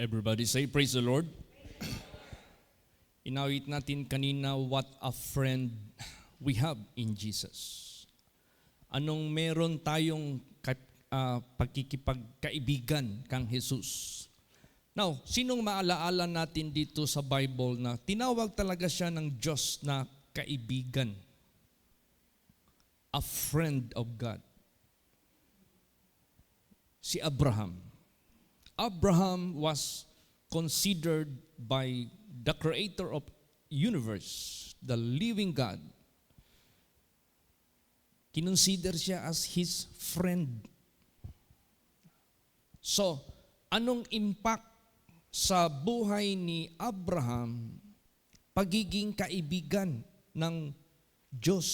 Everybody say, praise the Lord. Inawit natin kanina, what a friend we have in Jesus. Anong meron tayong pagkikipagkaibigan kang Jesus. Now, sinong maalaala natin dito sa Bible na tinawag talaga siya ng Diyos na kaibigan? A friend of God. Si Abraham. Abraham was considered by the creator of universe, the living God. Kinonsider siya as his friend. So, anong impact sa buhay ni Abraham pagiging kaibigan ng Diyos?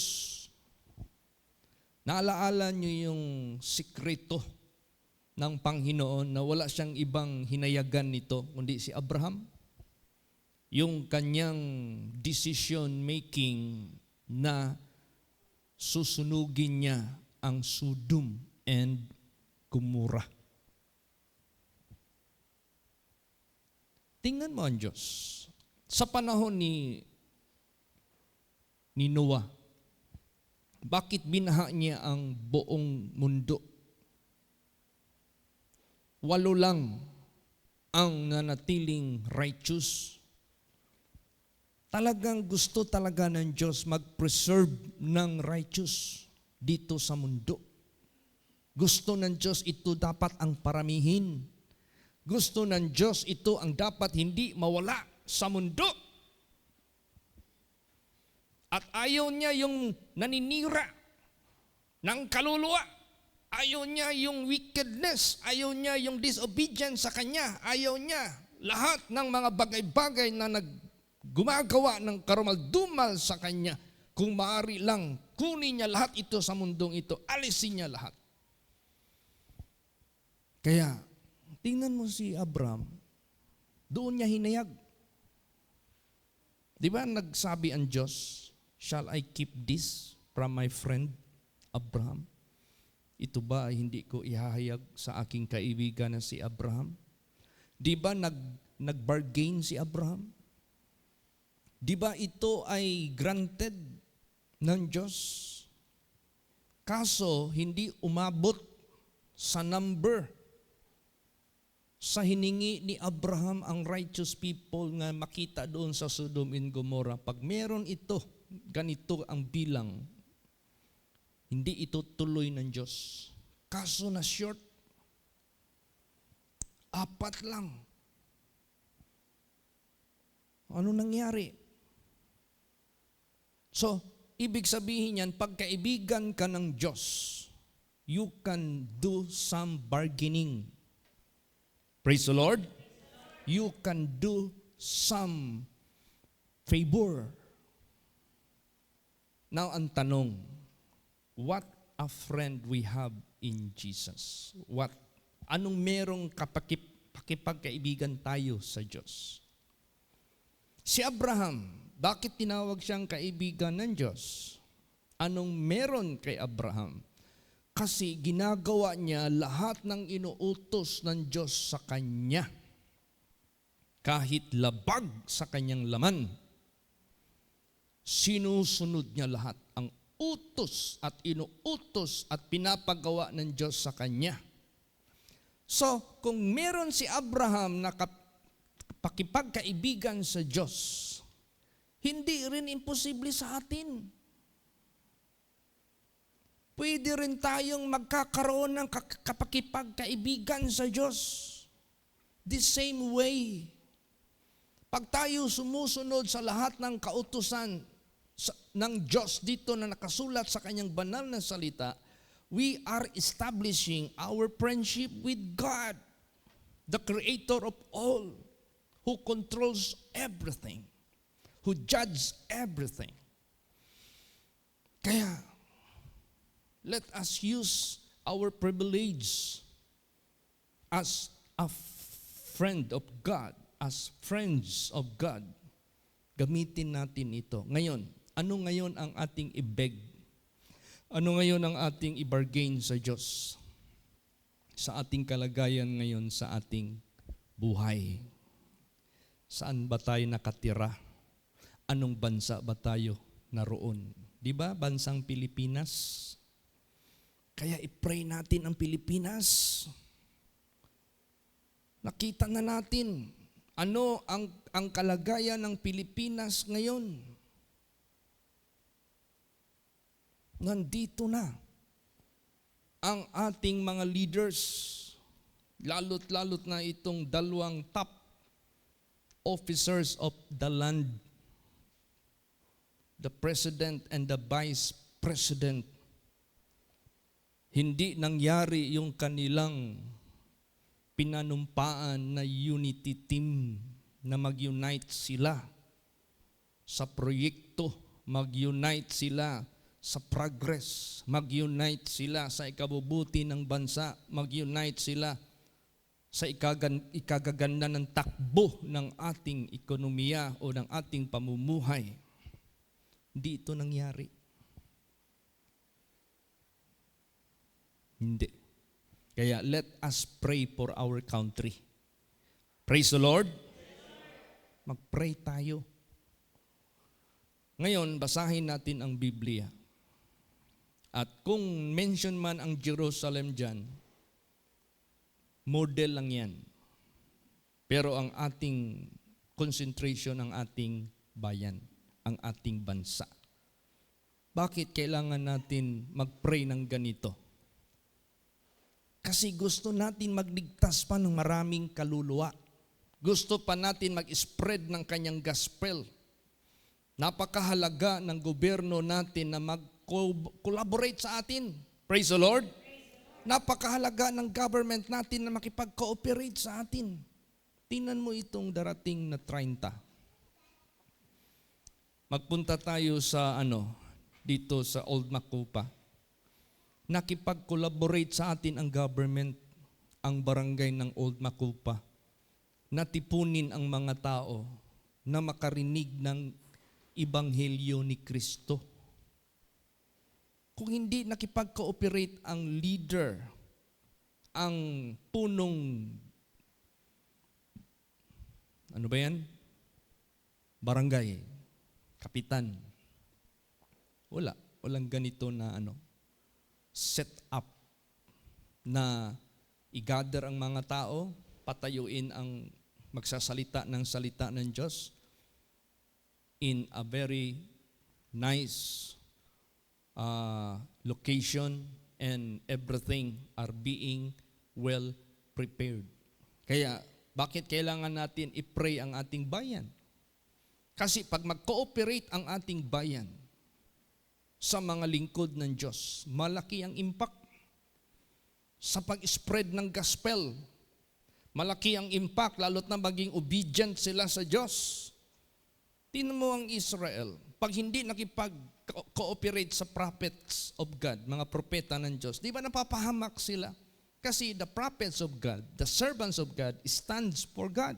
Naalaala niyo yung sikreto ng Panginoon na wala siyang ibang hinayagan nito kundi si Abraham? Yung kanyang decision making na susunugin niya ang Sodom and Gomorrah. Tingnan mo ang Diyos. Sa panahon ni Noah, bakit binaha niya ang buong mundo? 8 lang ang nanatiling righteous. Talagang gusto talaga ng Diyos mag-preserve ng righteous dito sa mundo. Gusto ng Diyos ito dapat ang paramihin. Gusto ng Diyos ito ang dapat hindi mawala sa mundo. At ayaw niya yung naninira ng kaluluwa. Ayaw niya yung wickedness. Ayaw niya yung disobedience sa Kanya. Ayaw niya lahat ng mga bagay-bagay na gumagawa ng karumal-dumal sa Kanya. Kung maaari lang, kunin niya lahat ito sa mundong ito. Alisin niya lahat. Kaya, tingnan mo si Abraham, doon niya hinayag. Di ba nagsabi ang Diyos, shall I keep this from my friend Abraham? Ito ba ay hindi ko ihahayag sa aking kaibigan na si Abraham? Di ba nag-bargain si Abraham? Di ba ito ay granted ng Diyos? Kaso hindi umabot sa number sa hiningi ni Abraham ang righteous people nga makita doon sa Sodom and Gomorrah. Pag meron ito, ganito ang bilang, hindi ito tuloy ng Diyos. Kaso na short, 4 lang. Ano nangyari? So, ibig sabihin yan, pagkaibigan ka ng Diyos, you can do some bargaining. Praise the Lord. You can do some favor. Now, ang tanong, what a friend we have in Jesus. Anong merong pakipagkaibigan tayo sa Diyos? Si Abraham, bakit tinawag siyang kaibigan ng Diyos? Anong meron kay Abraham? Kasi ginagawa niya lahat ng inuutos ng Diyos sa kanya. Kahit labag sa kanyang laman, sinusunod niya lahat ang utos at inuutos at pinapagawa ng Diyos sa kanya. So, kung meron si Abraham na pakipagkaibigan sa Diyos, hindi rin imposible sa atin. Pwede rin tayong magkakaroon ng kapakipagkaibigan sa Diyos. The same way. Pag tayo sumusunod sa lahat ng kautusan ng Diyos dito na nakasulat sa kanyang banal na salita, we are establishing our friendship with God, the Creator of all, who controls everything, who judges everything. Kaya, let us use our privilege as a friend of God, as friends of God. Gamitin natin ito. Ngayon, ano ngayon ang ating i-beg? Ano ngayon ang ating i-bargain sa Diyos? Sa ating kalagayan ngayon, sa ating buhay. Saan ba tayo nakatira? Anong bansa ba tayo naroon? Di ba, bansang Pilipinas? Kaya i-pray natin ang Pilipinas. Nakita na natin ano ang kalagayan ng Pilipinas ngayon. Nandito na ang ating mga leaders, lalot na itong dalawang top officers of the land, the President and the Vice President. Hindi nangyari yung kanilang pinanumpaan na unity team na mag-unite sila sa proyekto, mag-unite sila sa progress, mag-unite sila sa ikabubuti ng bansa, mag-unite sila sa ikagaganda ng takbo ng ating ekonomiya o ng ating pamumuhay. Hindi ito nangyari. Hindi. Kaya let us pray for our country. Praise the Lord. Mag-pray tayo. Ngayon, basahin natin ang Biblia. At kung mention man ang Jerusalem dyan, model lang yan. Pero ang ating concentration, ang ating bayan, ang ating bansa. Bakit kailangan natin mag-pray ng ganito? Kasi gusto natin magligtas pa ng maraming kaluluwa. Gusto pa natin mag-spread ng kanyang gospel. Napakahalaga ng gobyerno natin na mag-collaborate sa atin. Praise the Lord. Napakahalaga ng government natin na makipag-cooperate sa atin. Tingnan mo itong darating na 30. Magpunta tayo sa dito sa Old Macupa. Nakipag-collaborate sa atin ang government, ang barangay ng Old Macupa. Natipunin ang mga tao na makarinig ng Ebanghelyo ni Kristo. Kung hindi nakipag-cooperate ang leader, ang punong, barangay, kapitan, walang ganito na set up na i-gather ang mga tao, patayuin ang magsasalita ng salita ng Diyos in a very nice location, and everything are being well prepared. Kaya, bakit kailangan natin i-pray ang ating bayan? Kasi pag mag-cooperate ang ating bayan sa mga lingkod ng Diyos, malaki ang impact sa pag-spread ng gospel. Malaki ang impact, lalo't na maging obedient sila sa Diyos. Tingnan mo ang Israel, pag hindi nakipag-cooperate sa prophets of God, mga propeta ng Diyos, di ba napapahamak sila? Kasi the prophets of God, the servants of God, stands for God.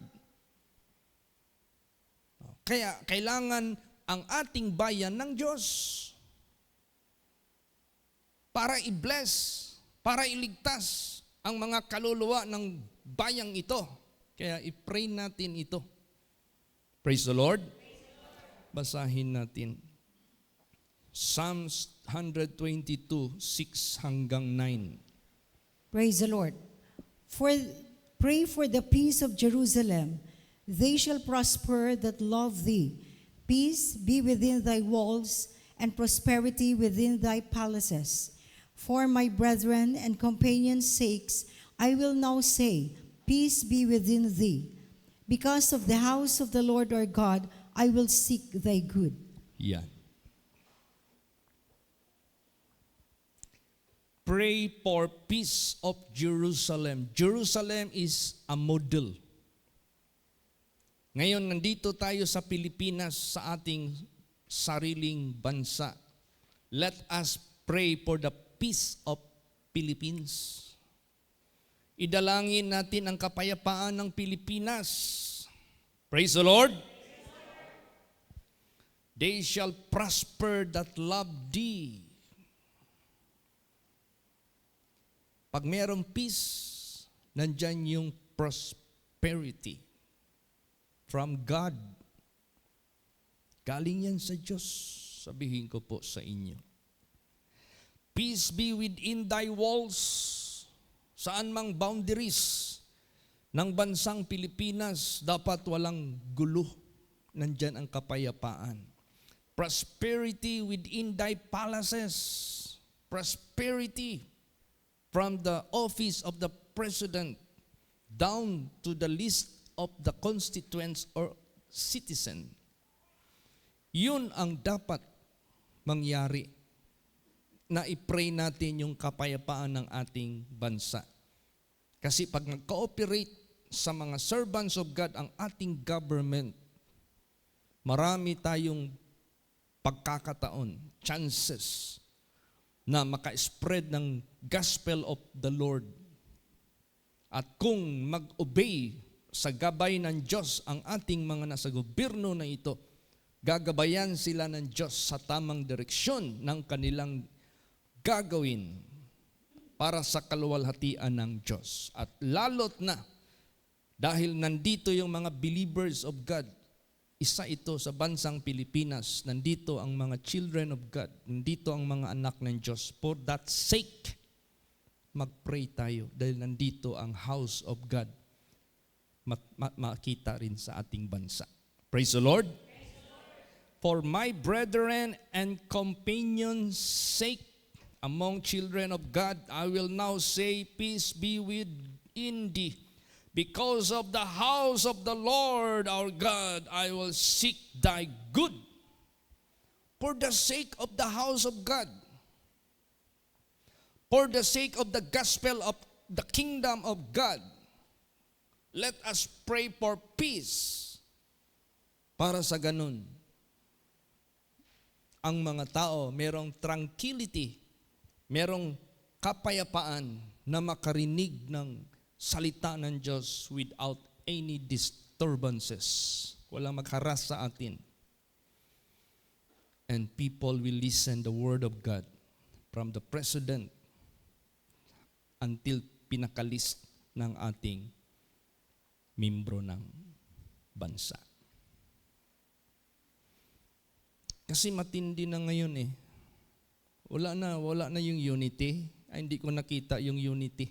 Kaya kailangan ang ating bayan ng Diyos para i-bless, para iligtas ang mga kaluluwa ng bayang ito. Kaya i-pray natin ito. Praise the Lord. Basahin natin. Psalms 122, 6 hanggang 9. Praise the Lord. Pray for the peace of Jerusalem. They shall prosper that love thee. Peace be within thy walls, and prosperity within thy palaces. For my brethren and companions' sakes, I will now say, peace be within thee. Because of the house of the Lord our God, I will seek thy good. Yan. Pray for peace of Jerusalem. Jerusalem is a model. Ngayon, nandito tayo sa Pilipinas, sa ating sariling bansa. Let us pray for the peace of Philippines. Idalangin natin ang kapayapaan ng Pilipinas. Praise the Lord. They shall prosper that love thee. Pag mayroong peace, nandyan yung prosperity from God. Galing yan sa Diyos. Sabihin ko po sa inyo. Peace be within thy walls. Saan mang boundaries ng bansang Pilipinas, dapat walang gulo. Nandyan ang kapayapaan. Prosperity within thy palaces. Prosperity from the office of the president down to the list of the constituents or citizen. Yun ang dapat mangyari, na i-pray natin yung kapayapaan ng ating bansa. Kasi pag nag-cooperate sa mga servants of God ang ating government, marami tayong pagkakataon, chances na maka-spread ng gospel of the Lord. At kung mag-obey sa gabay ng Diyos ang ating mga nasa gobyerno na ito, gagabayan sila ng Diyos sa tamang direksyon ng kanilang gagawin para sa kaluwalhatian ng Diyos. At lalot na, dahil nandito yung mga believers of God, isa ito sa bansang Pilipinas, nandito ang mga children of God, nandito ang mga anak ng Diyos. For that sake, mag-pray tayo dahil nandito ang house of God. Makita rin sa ating bansa. Praise the Lord. For my brethren and companions' sake, among children of God, I will now say, peace be within thee. Because of the house of the Lord our God, I will seek thy good. For the sake of the house of God, for the sake of the gospel of the kingdom of God, let us pray for peace. Para sa ganun, ang mga tao merong tranquility, merong kapayapaan na makarinig ng salita ng Diyos without any disturbances. Walang magharas sa atin. And people will listen the word of God from the president until pinakalist ng ating membro ng bansa. Kasi matindi na ngayon eh. Wala na yung unity. Ay, hindi ko nakita yung unity.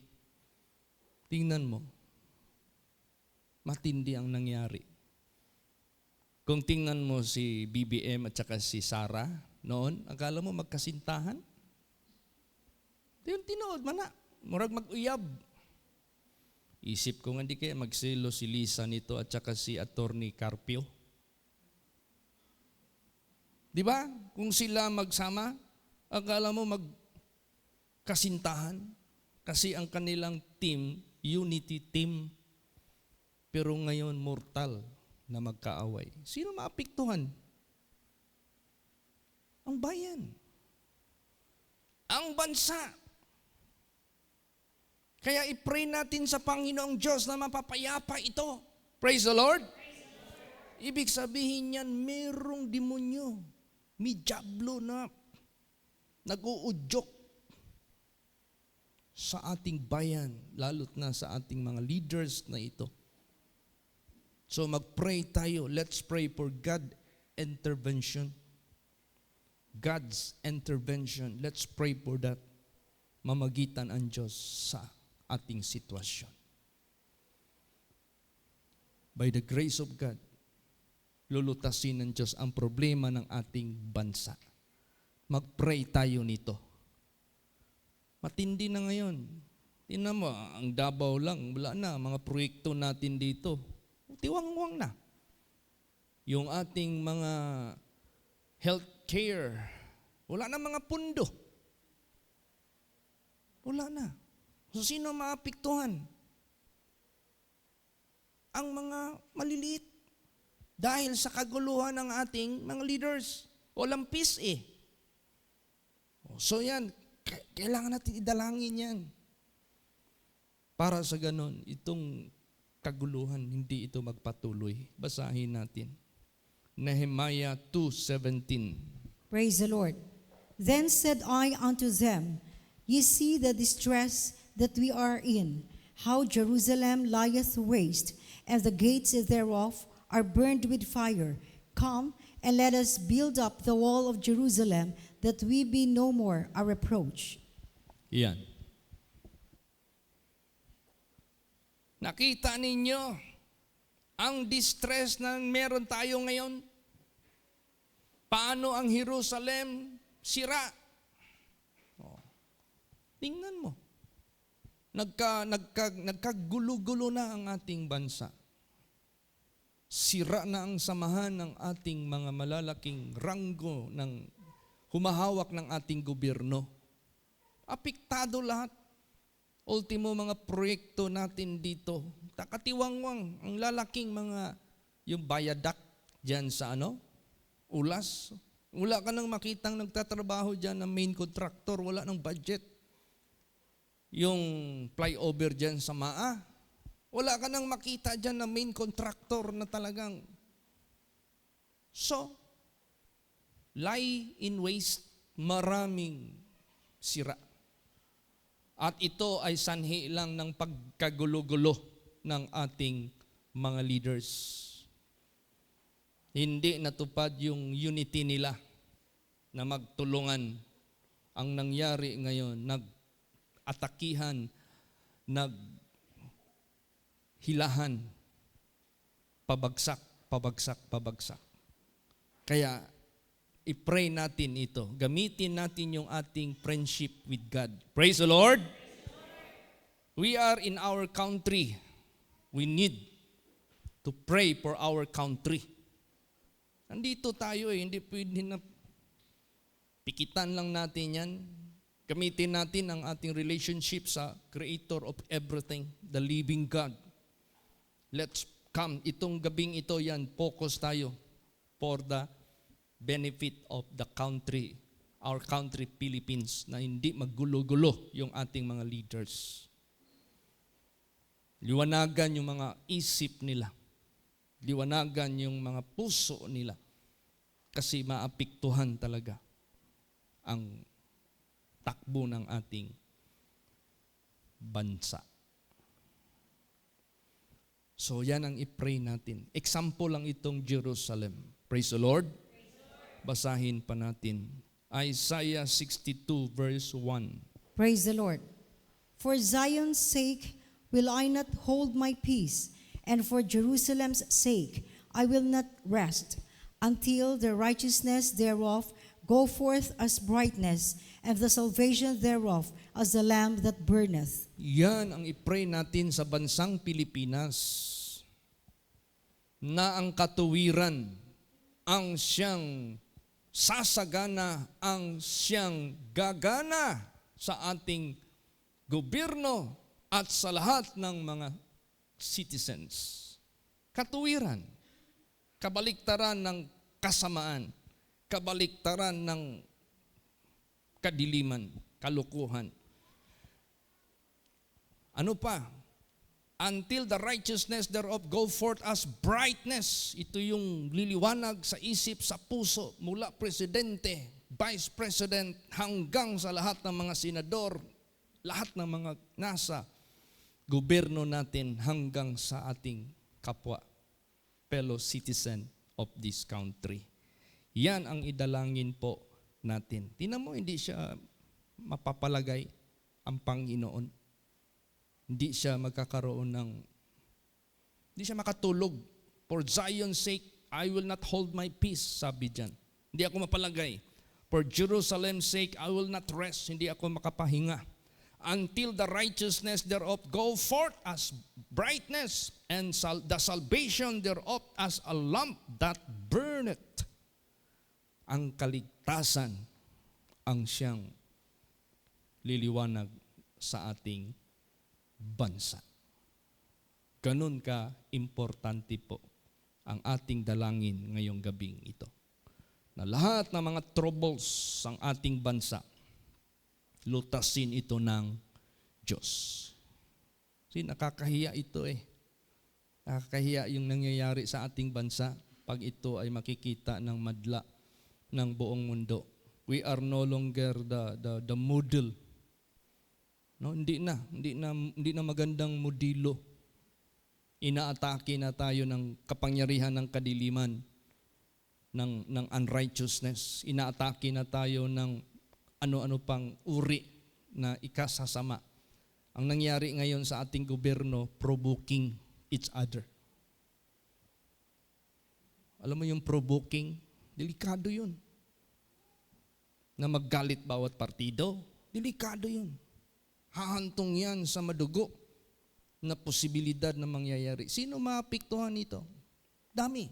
Tingnan mo. Matindi ang nangyari. Kung tingnan mo si BBM at saka si Sara noon, akala mo magkasintahan? Yung tinood man na. Murag mag-uyab. Isip ko nga di kaya magsilo si Lisa nito at saka si Attorney Carpio. Di ba? Kung sila magsama, akala mo magkasintahan. Kasi ang kanilang team, unity team. Pero ngayon, mortal na magkaaway. Sino maapektuhan? Ang bayan. Ang bansa. Kaya i-pray natin sa Panginoong Diyos na mapapayapa ito. Praise the Lord. Ibig sabihin niyan, merong demonyo. May diablo na nag-uudyok sa ating bayan, lalo't na sa ating mga leaders na ito. So mag-pray tayo. Let's pray for God intervention. God's intervention. Let's pray for that. Mamagitan ang Diyos sa ating sitwasyon. By the grace of God, lulutasin ng Diyos ang problema ng ating bansa. Mag-pray tayo nito. Matindi na ngayon. Tingnan mo, ang Davao lang, wala na, mga proyekto natin dito. Tiwang-wang na. Yung ating mga healthcare, wala na mga pundo. Wala na. So sino maapektuhan? Ang mga maliliit. Dahil sa kaguluhan ng ating mga leaders. Walang peace eh. So yan, kailangan natin idalangin yan. Para sa ganon, itong kaguluhan, hindi ito magpatuloy. Basahin natin. Nehemiah 2:17. Praise the Lord. Then said I unto them, Ye see the distress that we are in, how Jerusalem lieth waste, and the gates thereof are burned with fire. Come, and let us build up the wall of Jerusalem, that we be no more a reproach. Yan. Nakita ninyo ang distress na meron tayo ngayon? Paano ang Jerusalem sira? Oh. Tingnan mo. Nagkagulo-gulo na ang ating bansa. Sira na ang samahan ng ating mga malalaking ranggo ng humahawak ng ating gobyerno. Apektado lahat. Ultimo mga proyekto natin dito. Takatiwangwang ang lalaking mga yung viaduct dyan sa Ulas. Wala ka nang makitang nagtatrabaho dyan ng main contractor. Wala nang budget. Yung flyover dyan sa MAA. Wala ka nang makita dyan na main contractor na talagang. So, lie in waste, maraming sira. At ito ay sanhi lang ng pagkagulo-gulo ng ating mga leaders. Hindi natupad yung unity nila na magtulungan. Ang nangyari ngayon, nag-atakihan, naghilahan, pabagsak, pabagsak, pabagsak. Kaya, i-pray natin ito. Gamitin natin yung ating friendship with God. Praise the Lord! We are in our country. We need to pray for our country. Nandito tayo hindi pwede na pikitan lang natin yan. Gamitin natin ang ating relationship sa Creator of everything, the living God. Let's come. Itong gabing ito yan, focus tayo for the benefit of the country, our country, Philippines, na hindi maggulo-gulo yung ating mga leaders. Liwanagan yung mga isip nila. Liwanagan yung mga puso nila. Kasi maapektuhan talaga ang takbo ng ating bansa. So yan ang i-pray natin. Example lang itong Jerusalem. Praise the Lord. Basahin pa natin. Isaiah 62 verse 1. Praise the Lord. For Zion's sake will I not hold my peace, and for Jerusalem's sake I will not rest, until the righteousness thereof go forth as brightness, and the salvation thereof as the lamp that burneth. Yan ang i-pray natin sa bansang Pilipinas, na ang katuwiran ang siyang sasagana, ang siyang gagana sa ating gobyerno at sa lahat ng mga citizens. Katuwiran, kabaliktaran ng kasamaan, kabaliktaran ng kadiliman, kalukuhan. Ano pa? Until the righteousness thereof go forth as brightness. Ito yung liliwanag sa isip, sa puso, mula presidente, vice president, hanggang sa lahat ng mga senador, lahat ng mga nasa gobyerno natin, hanggang sa ating kapwa, fellow citizen of this country. Yan ang idalangin po natin. Tingnan mo, hindi siya mapapalagay ang Panginoon. Hindi siya magkakaroon hindi siya makatulog. For Zion's sake, I will not hold my peace, sabi dyan. Hindi ako mapalagay. For Jerusalem's sake, I will not rest. Hindi ako makapahinga. Until the righteousness thereof go forth as brightness, and the salvation thereof as a lamp that burneth. Ang kaligtasan ang siyang liliwanag sa ating bansa. Ganun ka importante po ang ating dalangin ngayong gabing ito. Na lahat ng mga troubles sa ating bansa, lutasin ito ng Diyos. Kasi nakakahiya ito Nakakahiya yung nangyayari sa ating bansa pag ito ay makikita ng madla ng buong mundo. We are no longer the model No, hindi na magandang modelo. Inaatake na tayo ng kapangyarihan ng kadiliman, ng unrighteousness. Inaatake na tayo ng ano-ano pang uri na ikasasama. Ang nangyari ngayon sa ating gobyerno, provoking each other. Alam mo yung provoking? Delikado yun. Na maggalit bawat partido, delikado yun. Hahantong yan sa madugo na posibilidad na mangyayari. Sino maapektuhan nito? Dami.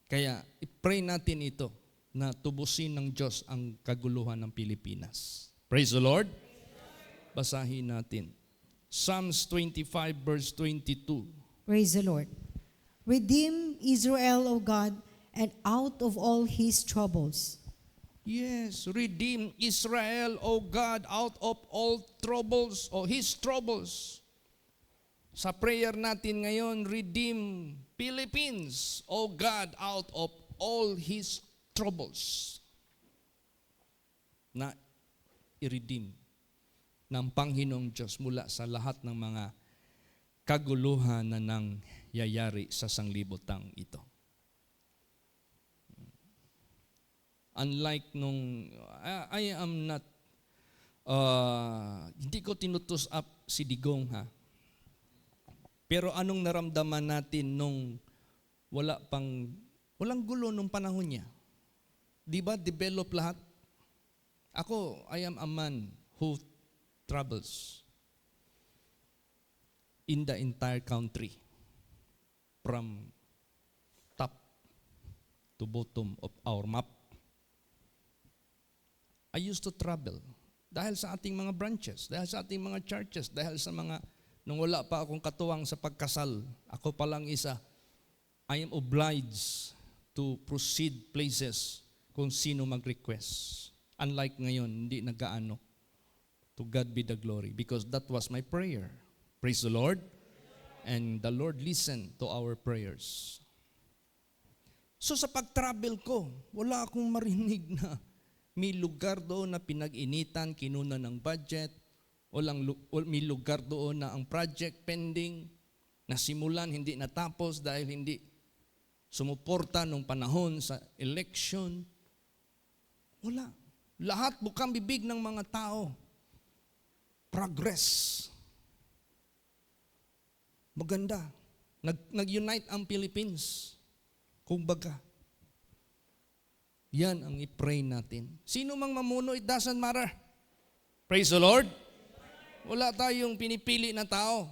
Kaya, i-pray natin ito na tubusin ng Diyos ang kaguluhan ng Pilipinas. Praise the Lord. Basahin natin. Psalms 25 verse 22. Praise the Lord. Redeem Israel, O God, and out of all his troubles. Yes, redeem Israel, O God, out of all troubles o his troubles. Sa prayer natin ngayon, redeem Philippines, O God, out of all his troubles. Na i-redeem ng Panginoong Diyos mula sa lahat ng mga kaguluhan na nangyayari sa sanglibutang ito. Unlike nung, I am not, hindi ko tinutus up si Digong ha. Pero anong naramdaman natin nung walang gulo nung panahon niya? Di ba develop lahat? Ako, I am a man who travels in the entire country from top to bottom of our map. I used to travel dahil sa ating mga branches, dahil sa ating mga churches, dahil sa mga, nung wala pa akong katuwang sa pagkasal, ako pa lang isa, I am obliged to proceed places kung sino mag-request. Unlike ngayon, hindi nagaano. To God be the glory because that was my prayer. Praise the Lord. And the Lord listened to our prayers. So sa pag-travel ko, wala akong marinig na may lugar doon na pinag-initan, kinuna ng budget, may lugar doon na ang project pending, nasimulan, hindi natapos dahil hindi sumuporta nung panahon sa election. Wala. Lahat bukang bibig ng mga tao. Progress. Maganda. Nag-unite ang Philippines. Kumbaga. Yan ang i-pray natin. Sino mang mamuno, it doesn't matter. Praise the Lord. Wala tayong pinipili na tao.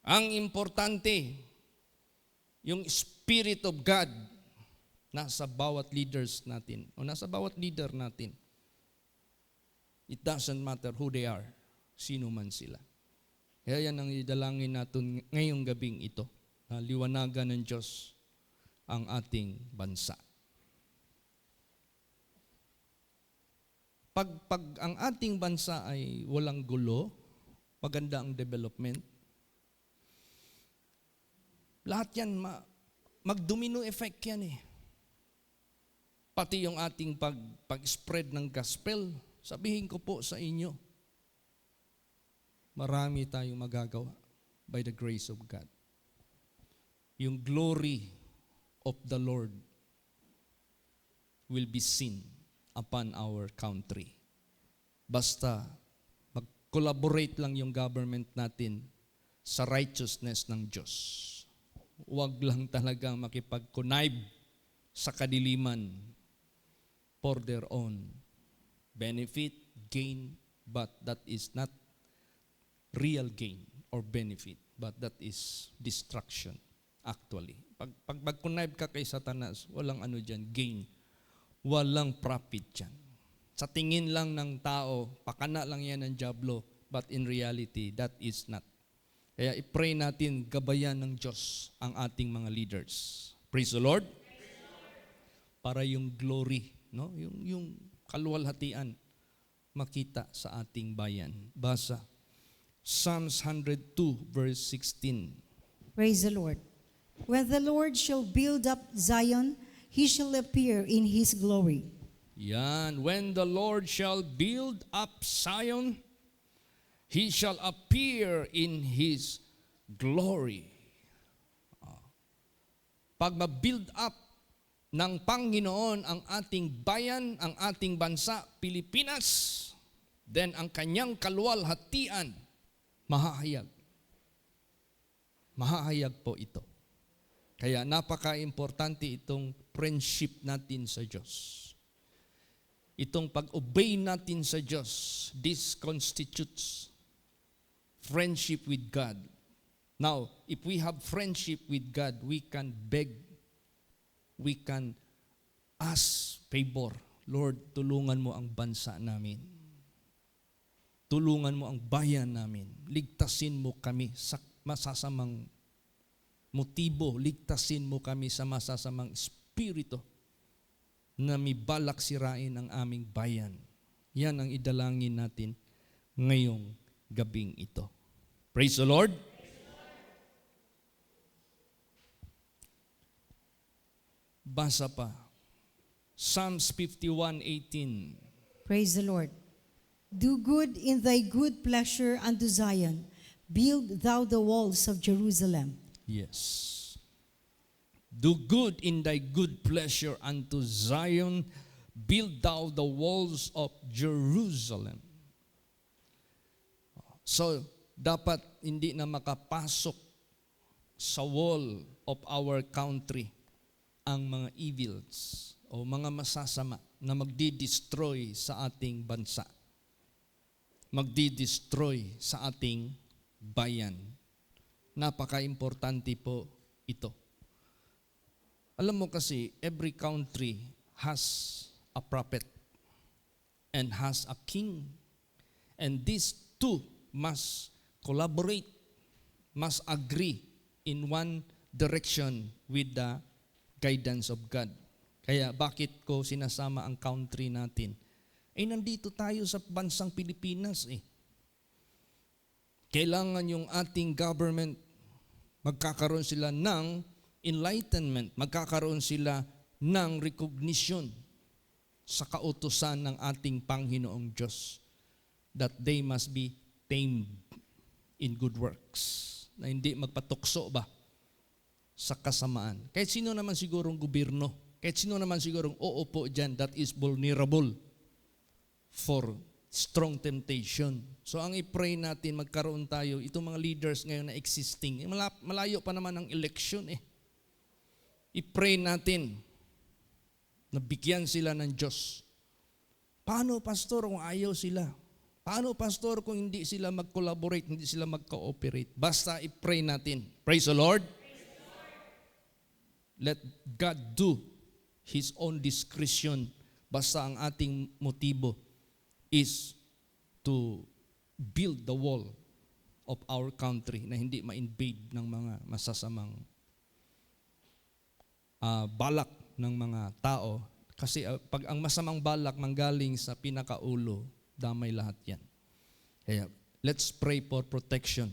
Ang importante, yung Spirit of God nasa bawat leaders natin o nasa bawat leader natin. It doesn't matter who they are, sino man sila. Kaya yan ang idalangin natin ngayong gabing ito, na liwanagan ng Diyos ang ating bansa. Pag ang ating bansa ay walang gulo, maganda ang development, lahat yan, mag-domino effect yan eh. Pati yung ating pag-spread ng gospel, sabihin ko po sa inyo, marami tayong magagawa by the grace of God. Yung glory of the Lord will be seen upon our country. Basta mag-collaborate lang yung government natin sa righteousness ng Diyos. Huwag lang talagang makipag-connive sa kadiliman for their own benefit, gain, but that is not real gain or benefit, but that is destruction actually. Pag mag-connive ka kay Satanas, walang ano dyan, gain. Walang profit dyan. Sa tingin lang ng tao, pakana lang yan ng diablo, but in reality, that is not. Kaya i-pray natin, gabayan ng Diyos ang ating mga leaders. Praise the Lord. Para yung glory, no? Yung kaluwalhatian makita sa ating bayan. Basa. Psalms 102 verse 16. Praise the Lord. When the Lord shall build up Zion, he shall appear in his glory. Yan, when the Lord shall build up Zion, He shall appear in His glory. Pag ma-build up ng Panginoon ang ating bayan, ang ating bansa, Pilipinas, then ang kanyang kaluwalhatian, mahahayag. Mahahayag po ito. Kaya napaka-importante itong friendship natin sa Diyos. Itong pag-obey natin sa Diyos, this constitutes friendship with God. Now, if we have friendship with God, we can beg, we can ask favor. Lord, tulungan mo ang bansa namin. Tulungan mo ang bayan namin. Ligtasin mo kami sa masasamang motibo. Ligtasin mo kami sa masasamang espiritu na may balak sirain ang aming bayan. Yan ang idalangin natin ngayong gabing ito. Praise the Lord. Basa pa. Psalms 51:18. Praise the Lord. Do good in thy good pleasure unto Zion. Build thou the walls of Jerusalem. Yes. Do good in thy good pleasure unto Zion. Build thou the walls of Jerusalem. So, dapat hindi na makapasok sa wall of our country ang mga evils o mga masasama na magdi-destroy sa ating bansa. Magdi-destroy sa ating bayan. Napaka-importante po ito. Alam mo kasi, every country has a prophet and has a king. And these two must collaborate, must agree in one direction with the guidance of God. Kaya bakit ko sinasama ang country natin? Nandito tayo sa bansang Pilipinas Kailangan yung ating government, magkakaroon sila ng enlightenment, magkakaroon sila ng recognition sa kautusan ng ating Panginoong Diyos that they must be tamed in good works. Na hindi magpatukso ba sa kasamaan. Kahit sino naman sigurong gobyerno, kahit sino naman sigurong uupo dyan that is vulnerable for strong temptation. So ang i-pray natin, magkaroon tayo, itong mga leaders ngayon na existing, malayo pa naman ang election I-pray natin na bigyan sila ng Diyos. Paano, pastor, kung ayaw sila? Paano, pastor, kung hindi sila mag-collaborate, hindi sila mag-cooperate? Basta i-pray natin. Praise the Lord. Let God do His own discretion. Basta ang ating motibo is to build the wall of our country na hindi ma-invade ng mga masasamang balak ng mga tao. Kasi pag ang masamang balak manggaling sa pinakaulo, damay lahat yan. Kaya let's pray for protection,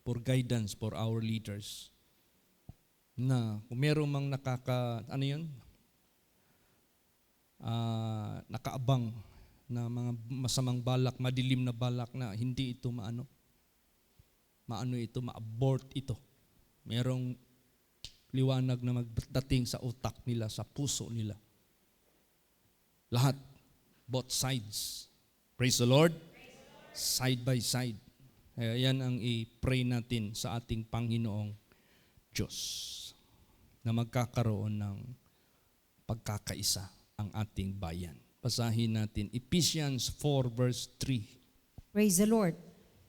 for guidance for our leaders. Na kung meron mang nakaabang na mga masamang balak, madilim na balak na hindi ito ma-abort ito. Merong liwanag na magdating sa utak nila, sa puso nila. Lahat, both sides. Praise the Lord. Side by side. Kaya yan ang i-pray natin sa ating Panginoong Diyos na magkakaroon ng pagkakaisa ang ating bayan. Basahin natin Ephesians 4 verse 3. Praise the Lord.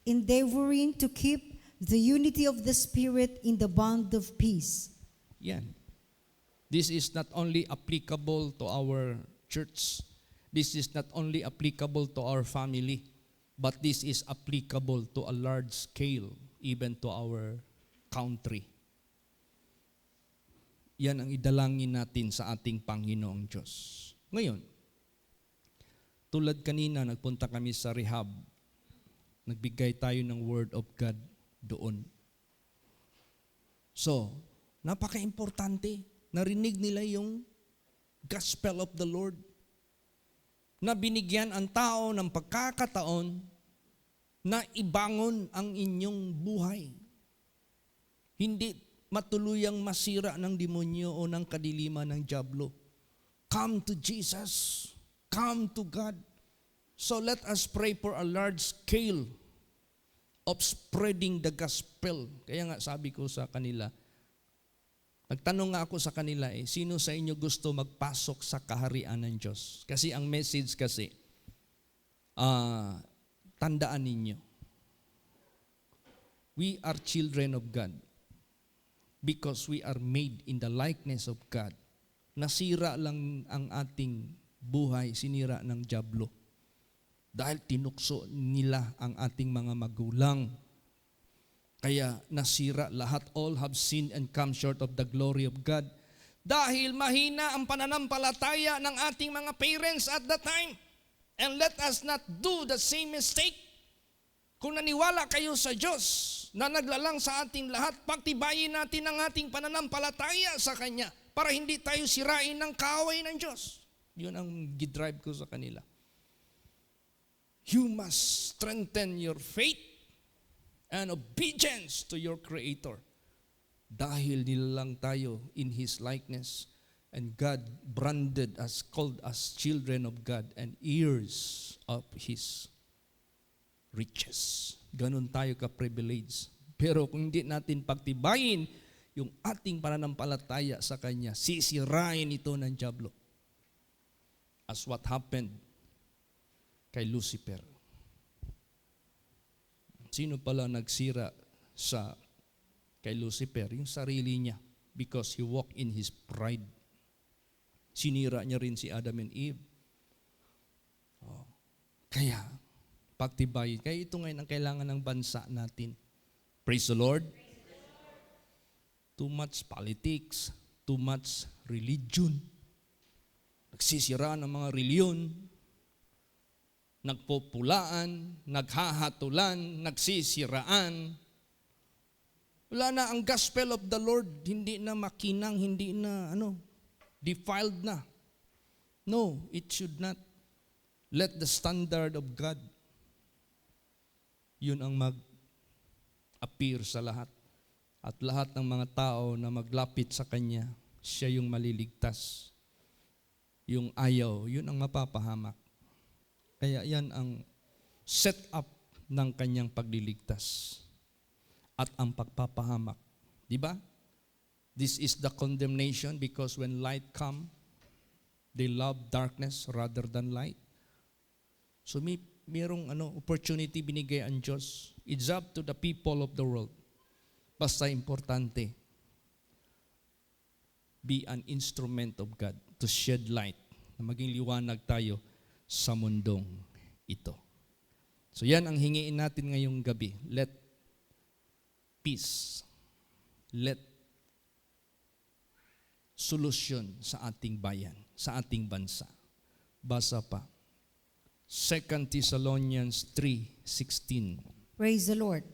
Endeavoring to keep the unity of the Spirit in the bond of peace. Yan. This is not only applicable to our church. This is not only applicable to our family, but this is applicable to a large scale, even to our country. Yan ang idalangin natin sa ating Panginoong Diyos. Ngayon, tulad kanina, nagpunta kami sa rehab. Nagbigay tayo ng Word of God doon. So, napaka-importante. Narinig nila yung gospel of the Lord. na binigyan ang tao ng pagkakataon na ibangon ang inyong buhay. Hindi matuluyang masira ng demonyo o ng kadiliman ng dyablo. Come to Jesus. Come to God. So let us pray for a large scale of spreading the gospel. Kaya nga sabi ko sa kanila, nagtanong nga ako sa kanila sino sa inyo gusto magpasok sa kaharian ng Diyos? Kasi ang message kasi, tandaan ninyo, we are children of God because we are made in the likeness of God. Nasira lang ang ating buhay, sinira ng dyablo. Dahil tinukso nila ang ating mga magulang. Kaya nasira lahat, all have sinned and come short of the glory of God. Dahil mahina ang pananampalataya ng ating mga parents at that time. And let us not do the same mistake. Kung naniwala kayo sa Diyos na naglalang sa ating lahat, pagtibayin natin ang ating pananampalataya sa Kanya para hindi tayo sirain ng kaaway ng Diyos. Yun ang gidrive ko sa kanila. You must strengthen your faith and obedience to your Creator. Dahil nilalang tayo in His likeness, and God branded us, called us children of God and heirs of His riches. Ganun tayo ka-privilege. Pero kung hindi natin pagtibayin yung ating pananampalataya sa Kanya, sisirain ito ng dyablo. As what happened kay Lucifer. Sino pala nagsira kay Lucifer? Yung sarili niya, because he walked in his pride. Sinira niya rin si Adam and Eve. Kaya, pagtibayin. Kaya ito ngayon ang kailangan ng bansa natin. Praise the Lord. Too much politics, too much religion. Nagsisira ng mga reliyon. Nagpopulaan, naghahatulan, nagsisiraan. Wala na ang gospel of the Lord, hindi na makinang, hindi na defiled na. No, it should not. Let the standard of God, yun ang mag-appear sa lahat. At lahat ng mga tao na maglapit sa Kanya, siya yung maliligtas. Yung ayaw, yun ang mapapahamak. Kaya yan ang set up ng Kanyang pagliligtas at ang pagpapahamak. Di ba? This is the condemnation because when light come, they love darkness rather than light. So mayroong opportunity binigay ang Diyos. It's up to the people of the world. Basta importante, be an instrument of God to shed light, na maging liwanag tayo sa mundong ito. So yan ang hingiin natin ngayong gabi. Let peace, let solution sa ating bayan, sa ating bansa. Basa pa. 2 Thessalonians 3:16. Praise the Lord.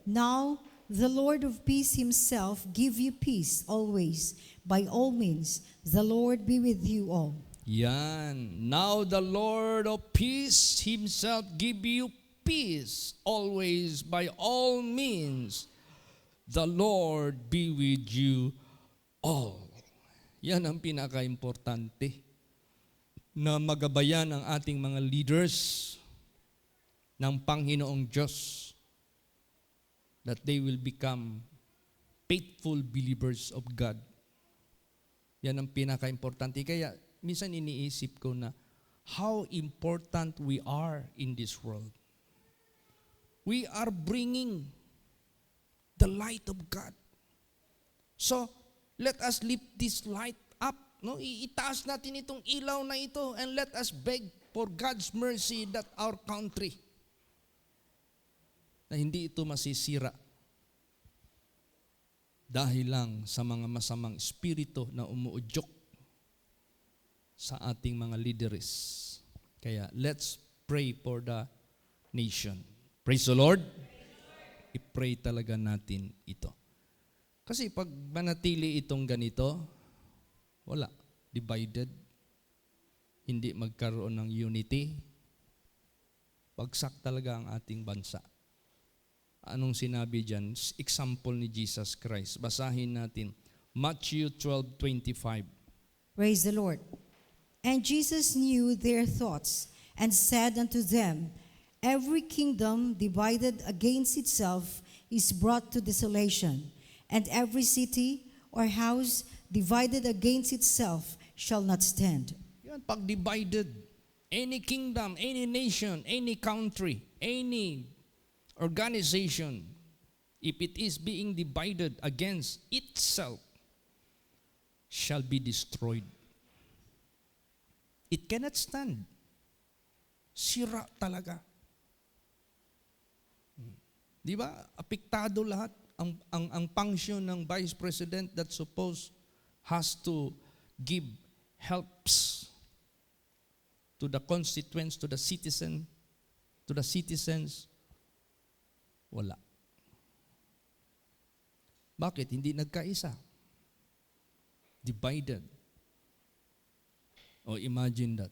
Now, the Lord of peace Himself give you peace always. By all means, the Lord be with you all. Yan. Now the Lord of peace Himself give you peace always by all means. The Lord be with you all. Yan ang pinaka-importante. Na magabayan ang ating mga leaders ng Panginoong Diyos, that they will become faithful believers of God. Yan ang pinaka-importante. Kaya minsan iniisip ko na how important we are in this world. We are bringing the light of God. So, let us lift this light up. No? Itaas natin itong ilaw na ito and let us beg for God's mercy that our country, na hindi ito masisira dahil lang sa mga masamang espiritu na umuudyok sa ating mga leaders. Kaya let's pray for the nation. Praise the Lord. I-pray talaga natin ito. Kasi pag manatili itong ganito, wala. Divided. hindi magkaroon ng unity, bagsak talaga ang ating bansa. Anong sinabi dyan? Example ni Jesus Christ. Basahin natin. Matthew 12:25. Praise the Lord. And Jesus knew their thoughts and said unto them, Every kingdom divided against itself is brought to desolation, and every city or house divided against itself shall not stand. Yan, pag divided, any kingdom, any nation, any country, any organization, if it is being divided against itself, shall be destroyed. It cannot stand. Sira talaga. Di ba? Apektado lahat. Ang function ng Vice President that has to give helps to the constituents, to the citizens, wala. Bakit? Hindi nagkaisa. Divided. O imagine that.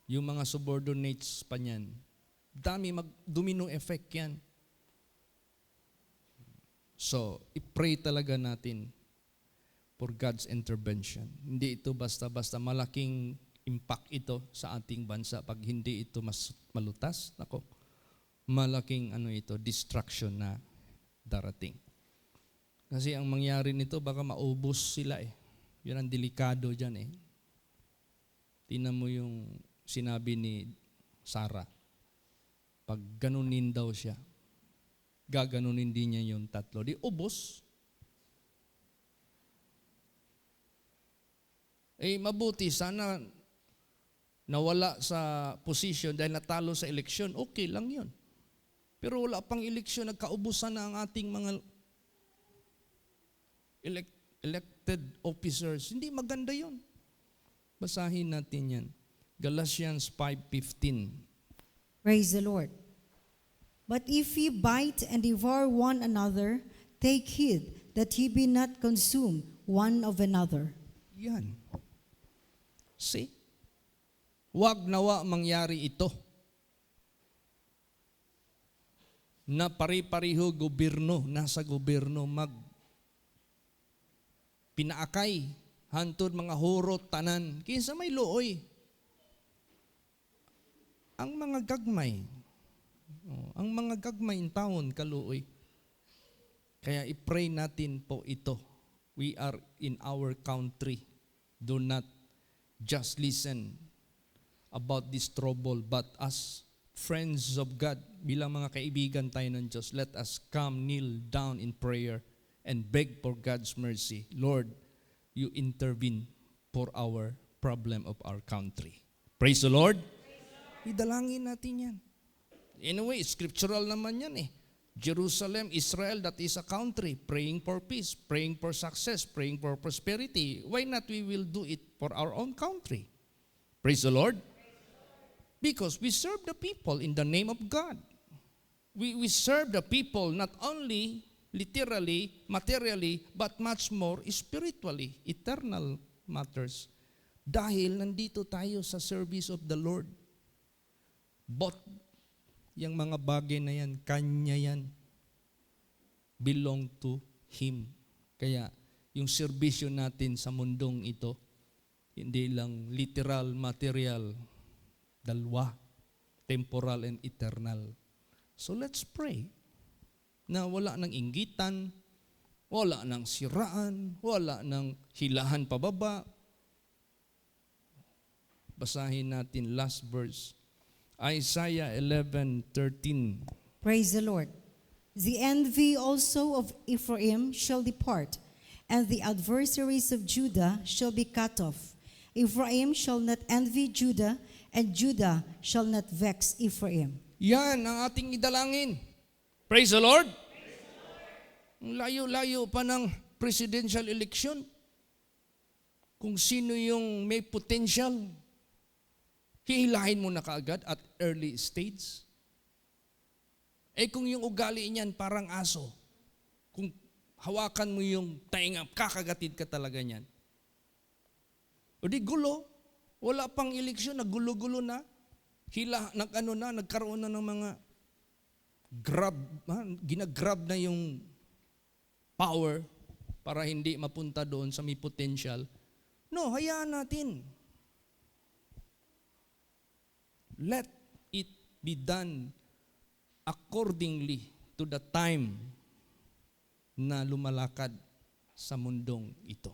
Yung mga subordinates pa niyan, dami mag-domino effect yan. So, i-pray talaga natin for God's intervention. Hindi ito basta-basta, malaking impact ito sa ating bansa. Pag hindi ito mas malutas, nako, malaking distraction na darating. Kasi ang mangyari nito, baka maubos sila eh. Yun ang delikado dyan eh. Tingnan mo yung sinabi ni Sarah. Pag ganunin daw siya, gaganunin din niya yung tatlo. Di ubos. Mabuti, sana nawala sa position dahil natalo sa eleksyon, okay lang yun. Pero wala pang eleksyon, nagkaubusan na ang ating mga elected officers. Hindi maganda yun. Basahin natin yan. Galatians 5:15. Praise the Lord. But if ye bite and devour one another, take heed that ye be not consumed one of another. Yan. See? Huwag nawa mangyari ito. Na pari-pariho gobyerno, nasa gobyerno pinaakay, hantod mga hurot tanan, kinsa may luoy. Ang mga gagmay in taon kaluoy. Kaya i-pray natin po ito. We are in our country. Do not just listen about this trouble, but as friends of God, bilang mga kaibigan tayo ng Diyos, let us come, kneel down in prayer and beg for God's mercy. Lord, you intervene for our problem of our country. Praise the Lord. Idalangin natin yan. Anyway, scriptural naman yan eh. Jerusalem, Israel, that is a country, praying for peace, praying for success, praying for prosperity. Why not we will do it for our own country? Praise the Lord. Because we serve the people in the name of God. We serve the people not only literally, materially, but much more spiritually, eternal matters. Dahil nandito tayo sa service of the Lord. But yung mga bagay na yan, kanya yan. Belong to Him. Kaya yung serbisyo natin sa mundong ito, hindi lang literal, material, dalawa, temporal and eternal. So let's pray na wala nang inggitan, wala nang siraan, wala nang hilahan pababa. Basahin natin last verse. Isaiah 11:13. Praise the Lord. The envy also of Ephraim shall depart, and the adversaries of Judah shall be cut off. Ephraim shall not envy Judah, and Judah shall not vex Ephraim. Yan ang ating idalangin. Praise the Lord. Ang layo-layo pa ng presidential election. Kung sino yung may potential, hihilahin mo na kaagad at early stage. Kung yung ugali niyan parang aso, kung hawakan mo yung tainga, kakagatid ka talaga niyan. O di gulo, Wala pang eleksyon, nagulo-gulo na. Nagkaroon na ng mga ginagrab na yung power para hindi mapunta doon sa may potential. No, hayaan natin. Let it be done accordingly to the time na lumalakad sa mundong ito.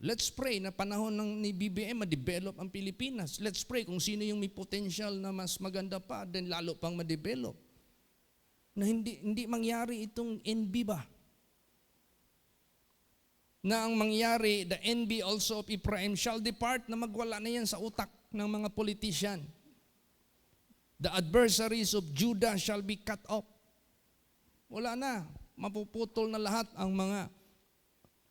Let's pray na panahon ni BBM ma-develop ang Pilipinas. Let's pray kung sino yung may potential na mas maganda pa, then lalo pang ma-develop. Na hindi mangyari itong envy ba? Na ang mangyari, the envy also of Ephraim shall depart, na magwala na yan sa utak ng mga politician. The adversaries of Judah shall be cut off. Wala na. Mapuputol na lahat ang mga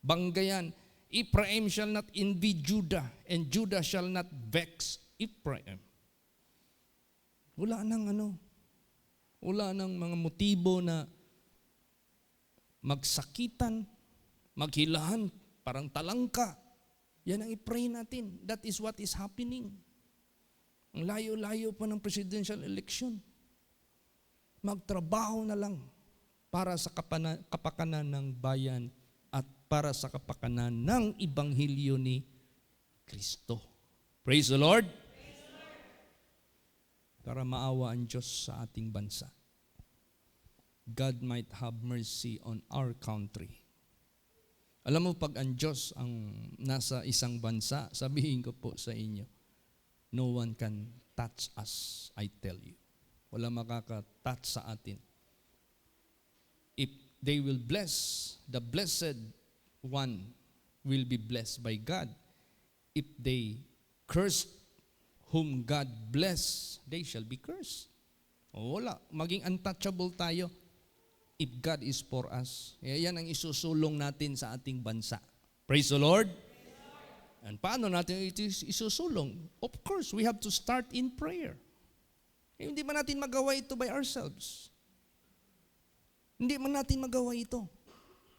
banggayan. Ephraim shall not envy Judah, and Judah shall not vex Ephraim. Wala nang mga motibo na magsakitan, maghilahan, parang talangka. Yan ang i-pray natin. That is what is happening. Ang layo-layo pa ng presidential election. Magtrabaho na lang para sa kapakanan ng bayan at para sa kapakanan ng Ibanghilyo ni Kristo. Praise the Lord! Para maawa ang Diyos sa ating bansa. God might have mercy on our country. Alam mo, pag ang Diyos ang nasa isang bansa, sabihin ko po sa inyo, no one can touch us, I tell you. Wala makaka-touch sa atin. If they will bless, the blessed one will be blessed by God. If they curse whom God bless, they shall be cursed. O wala, maging untouchable tayo if God is for us. Yan ang isusulong natin sa ating bansa. Praise the Lord. And paano natin ito isusulong? Of course, we have to start in prayer. Hindi man natin magawa ito by ourselves. Hindi man natin magawa ito.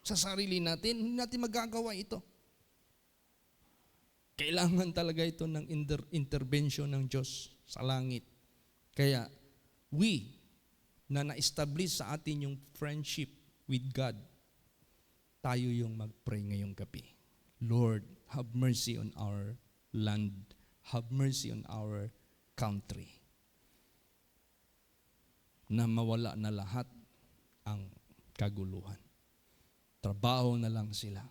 Sa sarili natin, hindi natin magagawa ito. Kailangan talaga ito ng intervention ng Diyos sa langit. Kaya, we, na na-establish sa atin yung friendship with God, tayo yung mag-pray ngayong gabi. Lord, have mercy on our land. Have mercy on our country. Na mawala na lahat ang kaguluhan. Trabaho na lang sila.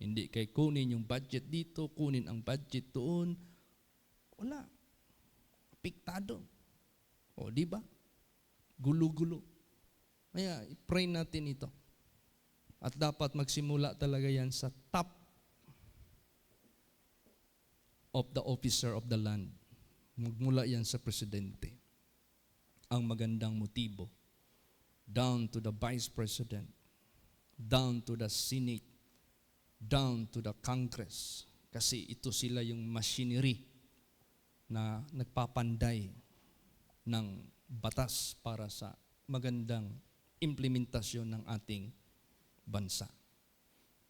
Hindi kay kunin yung budget dito, kunin ang budget doon. Wala. Apektado. O, di ba? Gulo-gulo. Kaya, pray natin ito. At dapat magsimula talaga yan sa top of the officer of the land. Magmula yan sa presidente. Ang magandang motibo. Down to the vice president. Down to the Senate, down to the Congress. Kasi ito sila yung machinery na nagpapanday ng batas para sa magandang implementasyon ng ating bansa.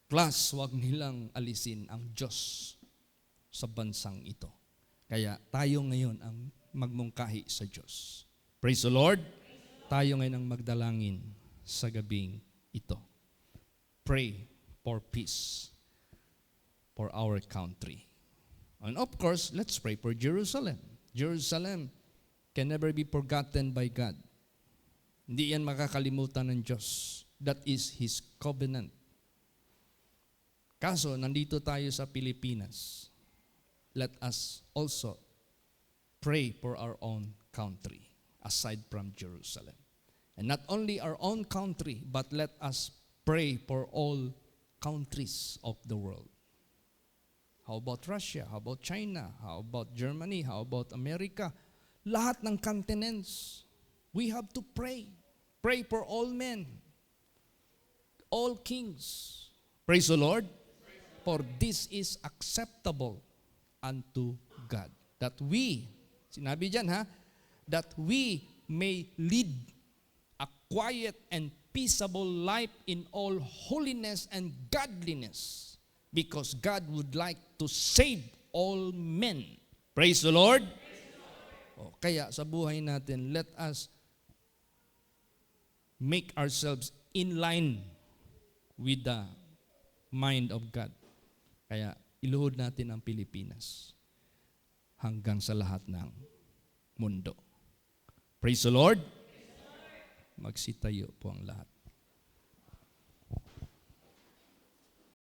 Plus, huwag nilang alisin ang Diyos sa bansang ito. Kaya tayo ngayon ang magmungkahi sa Diyos. Praise the Lord! Tayo ngayon ang magdalangin sa gabing ito. Pray for peace for our country. And of course, let's pray for Jerusalem. Jerusalem can never be forgotten by God. Hindi yan makakalimutan ng Diyos. That is His covenant. Kaso, nandito tayo sa Pilipinas. Let us also pray for our own country aside from Jerusalem. And not only our own country, but let us pray for all countries of the world. How about Russia? How about China? How about Germany? How about America? Lahat ng continents, we have to pray. Pray for all men, all kings. Praise the Lord. For this is acceptable unto God. That we, sinabi dyan that we may lead a quiet and peaceable life in all holiness and godliness, because God would like to save all men. Praise the Lord. O, kaya sa buhay natin, let us make ourselves in line with the mind of God. Kaya iluhod natin ang Pilipinas hanggang sa lahat ng mundo. Praise the Lord. Magsitayo po ang lahat.